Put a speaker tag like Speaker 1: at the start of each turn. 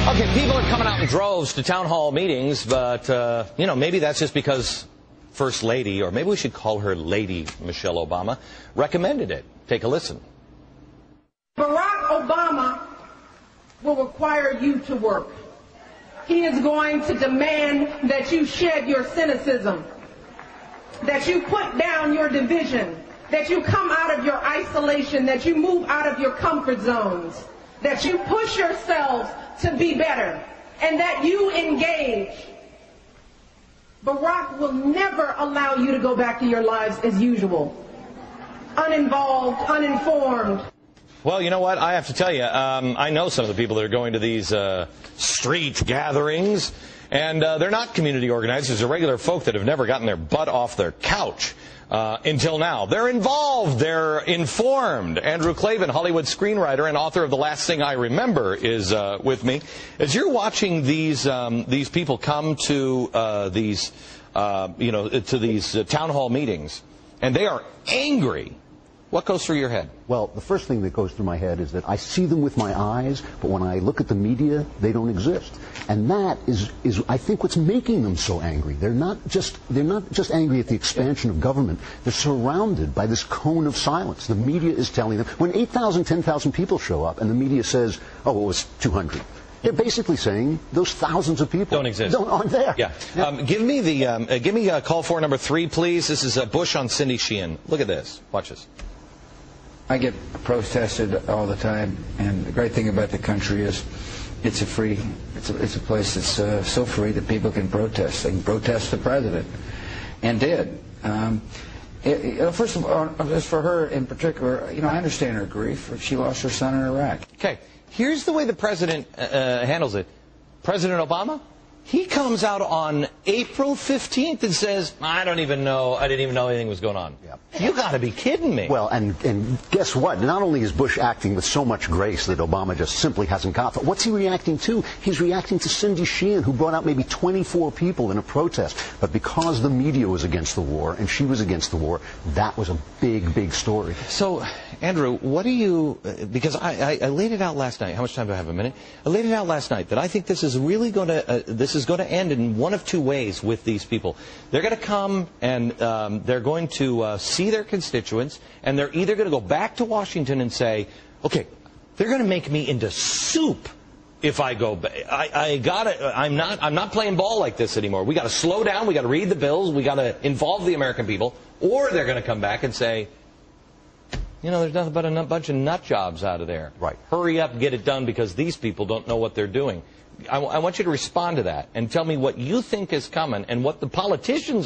Speaker 1: Okay, people are coming out in droves to town hall meetings, but, maybe that's just because First Lady, or maybe we should call her Lady Michelle Obama, recommended it. Take a listen.
Speaker 2: Barack Obama will require you to work. He is going to demand that you shed your cynicism, that you put down your division, that you come out of your isolation, that you move out of your comfort zones, that you push yourselves to be better, and that you engage. Barack will never allow you to go back to your lives as usual, uninvolved, uninformed.
Speaker 1: Well, you know what? I have to tell you, I know some of the people that are going to these street gatherings, and they're not community organizers. They're regular folk that have never gotten their butt off their couch until now. They're involved. They're informed. Andrew Klavan, Hollywood screenwriter and author of The Last Thing I Remember, is with me. As you're watching these people come to these town hall meetings, and they are angry, what goes through your head?
Speaker 3: Well, the first thing that goes through my head is that I see them with my eyes, but when I look at the media, they don't exist. And that is I think what's making them so angry. They're not just angry at the expansion of government. They're surrounded by this cone of silence. The media is telling them, when 8,000, 10,000 people show up and the media says, oh, it was 200. They're basically saying those thousands of people
Speaker 1: don't exist.
Speaker 3: Aren't there.
Speaker 1: Yeah. Give me call for number 3, please. This is Bush on Cindy Sheehan. Look at this. Watch this.
Speaker 4: I get protested all the time, and the great thing about the country is it's a place that's so free that people can protest. They can protest the president, and did. First of all, as for her in particular, I understand her grief. She lost her son in Iraq.
Speaker 1: Okay, here's the way the president handles it. President Obama, he comes out on April 15th and says, I didn't even know anything was going on. Yep. You got to be kidding me.
Speaker 3: Well, and guess what? Not only is Bush acting with so much grace that Obama just simply hasn't got, but what's he reacting to? He's reacting to Cindy Sheehan, who brought out maybe 24 people in a protest. But because the media was against the war and she was against the war, that was a big, big story.
Speaker 1: So, Andrew, what do you, because I laid it out last night. How much time do I have? A minute? I laid it out last night that I think this is really going to end in one of two ways with these people. They're going to come and they're going to see their constituents, and they're either going to go back to Washington and say, okay, they're going to make me into soup if I go back. I'm not playing ball like this anymore. We got to slow down. We got to read the bills. We got to involve the American people. Or they're going to come back and say, there's nothing but a bunch of nut jobs out of there.
Speaker 3: Right.
Speaker 1: Hurry up and get it done because these people don't know what they're doing. I want you to respond to that and tell me what you think is coming and what the politicians are